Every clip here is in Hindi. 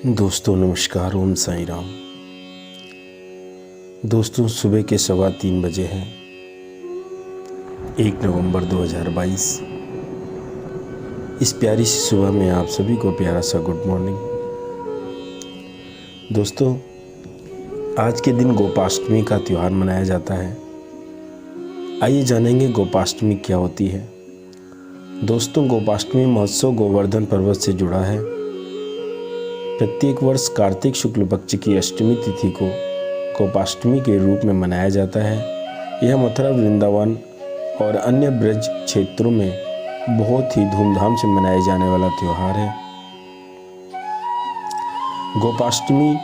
दोस्तों नमस्कार, ओम साईं राम। दोस्तों सुबह के 3:15 बजे हैं, 1 नवंबर 2022। इस प्यारी सी सुबह में आप सभी को प्यारा सा गुड मॉर्निंग। दोस्तों आज के दिन गोपाष्टमी का त्यौहार मनाया जाता है। आइए जानेंगे गोपाष्टमी क्या होती है। दोस्तों गोपाष्टमी महोत्सव गोवर्धन पर्वत से जुड़ा है। प्रत्येक वर्ष कार्तिक शुक्ल पक्ष की अष्टमी तिथि को गोपाष्टमी के रूप में मनाया जाता है। यह मथुरा, वृंदावन और अन्य ब्रज क्षेत्रों में बहुत ही धूमधाम से मनाए जाने वाला त्यौहार है। गोपाष्टमी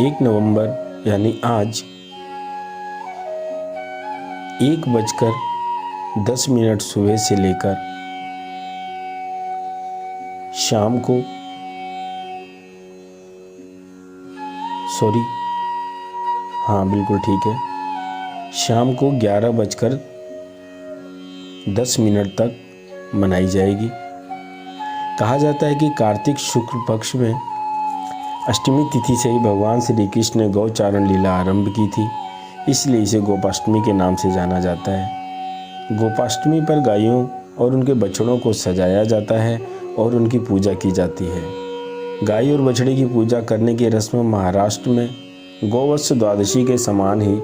1 नवंबर यानी आज 1:10 सुबह से लेकर शाम को बिल्कुल ठीक है, शाम को 11:10 तक मनाई जाएगी। कहा जाता है कि कार्तिक शुक्ल पक्ष में अष्टमी तिथि से ही भगवान श्री कृष्ण ने गौचारण लीला आरंभ की थी, इसलिए इसे गोपाष्टमी के नाम से जाना जाता है। गोपाष्टमी पर गायों और उनके बछड़ों को सजाया जाता है और उनकी पूजा की जाती है। गाय और बछड़े की पूजा करने की रस्म महाराष्ट्र में गोवत्स द्वादशी के समान ही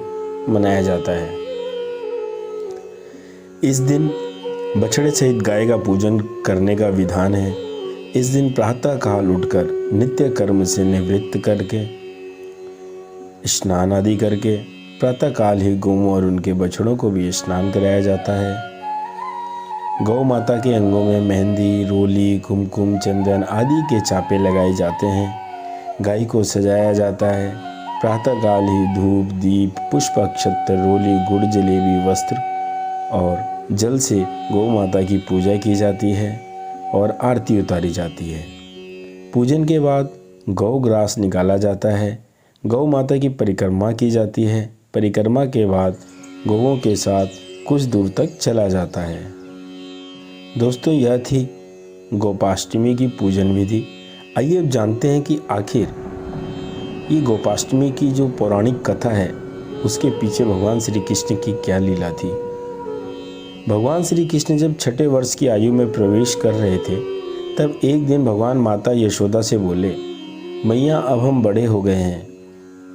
मनाया जाता है। इस दिन बछड़े सहित गाय का पूजन करने का विधान है। इस दिन प्रातः काल उठकर नित्य कर्म से निवृत्त करके स्नान आदि करके प्रातः काल ही गौओं और उनके बछड़ों को भी स्नान कराया जाता है। गौ माता के अंगों में मेहंदी, रोली, कुमकुम, चंदन आदि के चापे लगाए जाते हैं। गाय को सजाया जाता है। प्रातःकाल ही धूप, दीप, पुष्प, अक्षत्र, रोली, गुड़, जलेबी, वस्त्र और जल से गौ माता की पूजा की जाती है और आरती उतारी जाती है। पूजन के बाद गौ ग्रास निकाला जाता है। गौ माता की परिक्रमा की जाती है। परिक्रमा के बाद गौओं के साथ कुछ दूर तक चला जाता है। दोस्तों यह थी गोपाष्टमी की पूजन विधि। आइए अब जानते हैं कि आखिर ये गोपाष्टमी की जो पौराणिक कथा है उसके पीछे भगवान श्री कृष्ण की क्या लीला थी। भगवान श्री कृष्ण जब 6ठे वर्ष की आयु में प्रवेश कर रहे थे तब एक दिन भगवान माता यशोदा से बोले, मैया अब हम बड़े हो गए हैं।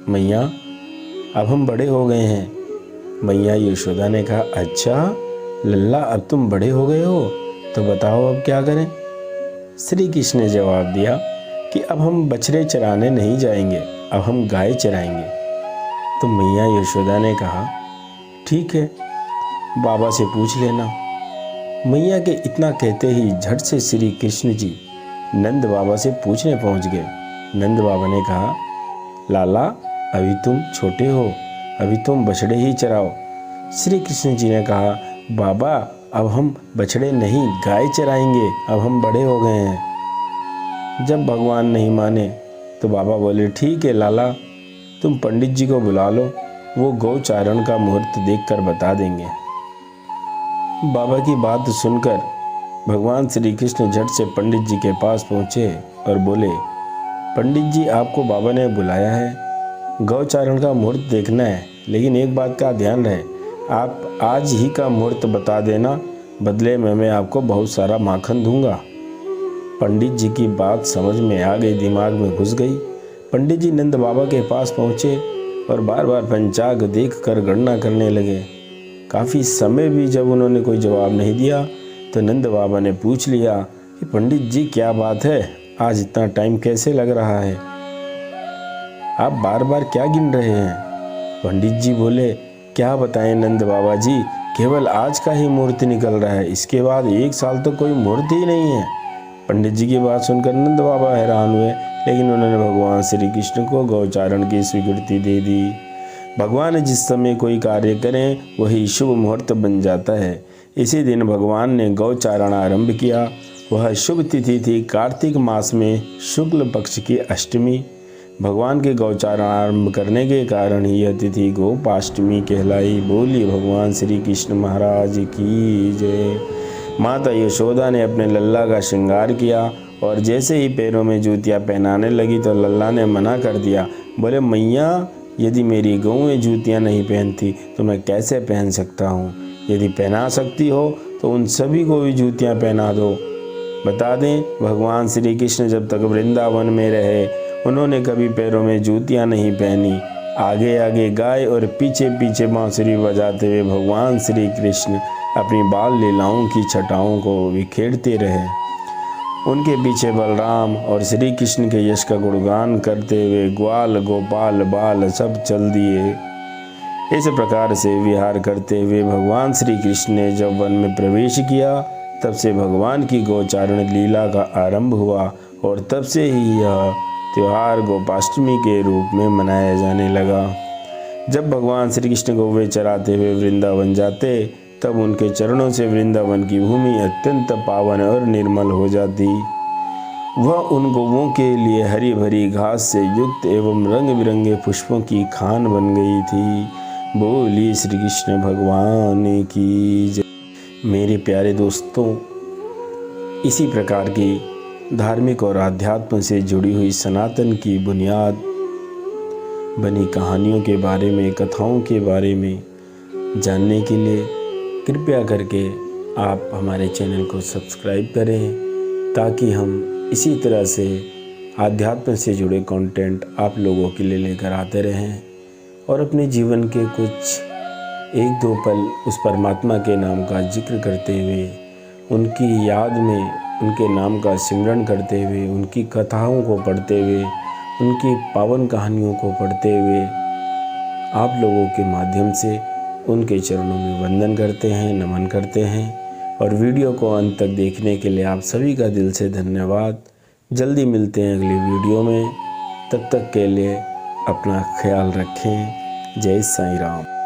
मैया अब हम बड़े हो गए हैं। मैया यशोदा ने कहा, अच्छा लल्ला अब तुम बड़े हो गए हो तो बताओ अब क्या करें। श्री कृष्ण ने जवाब दिया कि अब हम बछड़े चराने नहीं जाएंगे, अब हम गाय चराएंगे। तो मैया यशोदा ने कहा, ठीक है बाबा से पूछ लेना। मैया के इतना कहते ही झट से श्री कृष्ण जी नंद बाबा से पूछने पहुंच गए। नंद बाबा ने कहा, लाला अभी तुम छोटे हो, अभी तुम बछड़े ही चराओ। श्री कृष्ण जी ने कहा, बाबा अब हम बछड़े नहीं गाय चराएंगे, अब हम बड़े हो गए हैं। जब भगवान नहीं माने तो बाबा बोले, ठीक है लाला तुम पंडित जी को बुला लो, वो गौचारण का मुहूर्त देखकर बता देंगे। बाबा की बात सुनकर भगवान श्री कृष्ण झट से पंडित जी के पास पहुँचे और बोले, पंडित जी आपको बाबा ने बुलाया है, गौचारण का मुहूर्त देखना है, लेकिन एक बात का ध्यान रहे, आप आज ही का मुहूर्त बता देना, बदले में मैं आपको बहुत सारा माखन दूंगा। पंडित जी की बात समझ में आ गई, दिमाग में घुस गई। पंडित जी नंद बाबा के पास पहुँचे और बार बार पंचांग देखकर गणना करने लगे। काफ़ी समय भी जब उन्होंने कोई जवाब नहीं दिया तो नंद बाबा ने पूछ लिया कि पंडित जी क्या बात है, आज इतना टाइम कैसे लग रहा है, आप बार बार क्या गिन रहे हैं। पंडित जी बोले, क्या बताएं नंद बाबा जी, केवल आज का ही मुहूर्त निकल रहा है, इसके बाद 1 साल तो कोई मुहूर्त ही नहीं है। पंडित जी की बात सुनकर नंद बाबा हैरान हुए, लेकिन उन्होंने भगवान श्री कृष्ण को गौचारण की स्वीकृति दे दी। भगवान जिस समय कोई कार्य करें वही शुभ मुहूर्त बन जाता है। इसी दिन भगवान ने गौचारण आरंभ किया। वह शुभ तिथि थी कार्तिक मास में शुक्ल पक्ष की अष्टमी। भगवान के गौचारण आरंभ करने के कारण ही यह तिथि गोपाष्टमी कहलाई। बोली भगवान श्री कृष्ण महाराज की जय। माता यशोदा ने अपने लल्ला का श्रृंगार किया और जैसे ही पैरों में जूतियाँ पहनाने लगी तो लल्ला ने मना कर दिया। बोले, मैया, यदि मेरी गऊँ जूतियाँ नहीं पहनती तो मैं कैसे पहन सकता हूँ? यदि पहना सकती हो तो उन सभी को भी जूतियाँ पहना दो। बता दें, भगवान श्री कृष्ण जब तक वृंदावन में रहे उन्होंने कभी पैरों में जूतियाँ नहीं पहनी। आगे आगे गाय और पीछे पीछे बांसुरी बजाते हुए भगवान श्री कृष्ण अपनी बाल लीलाओं की छटाओं को बिखेरते रहे। उनके पीछे बलराम और श्री कृष्ण के यश का गुणगान करते हुए ग्वाल, गोपाल, बाल सब चल दिए। इस प्रकार से विहार करते हुए भगवान श्री कृष्ण ने जब वन में प्रवेश किया तब से भगवान की गोचारण लीला का आरंभ हुआ और तब से ही यह त्यौहार गोपाष्टमी के रूप में मनाया जाने लगा। जब भगवान श्री कृष्ण गौवे चराते हुए वृंदावन जाते तब उनके चरणों से वृंदावन की भूमि अत्यंत पावन और निर्मल हो जाती। वह उन गौवों के लिए हरी भरी घास से युक्त एवं रंग बिरंगे पुष्पों की खान बन गई थी। बोली श्री कृष्ण भगवान की जय। मेरे प्यारे दोस्तों, इसी प्रकार की धार्मिक और आध्यात्म से जुड़ी हुई सनातन की बुनियाद बनी कहानियों के बारे में, कथाओं के बारे में जानने के लिए कृपया करके आप हमारे चैनल को सब्सक्राइब करें ताकि हम इसी तरह से आध्यात्म से जुड़े कंटेंट आप लोगों के लिए लेकर आते रहें और अपने जीवन के कुछ एक दो पल उस परमात्मा के नाम का जिक्र करते हुए, उनकी याद में उनके नाम का सिमरन करते हुए, उनकी कथाओं को पढ़ते हुए, उनकी पावन कहानियों को पढ़ते हुए आप लोगों के माध्यम से उनके चरणों में वंदन करते हैं, नमन करते हैं। और वीडियो को अंत तक देखने के लिए आप सभी का दिल से धन्यवाद। जल्दी मिलते हैं अगली वीडियो में, तब तक के लिए अपना ख्याल रखें। जय साईं राम।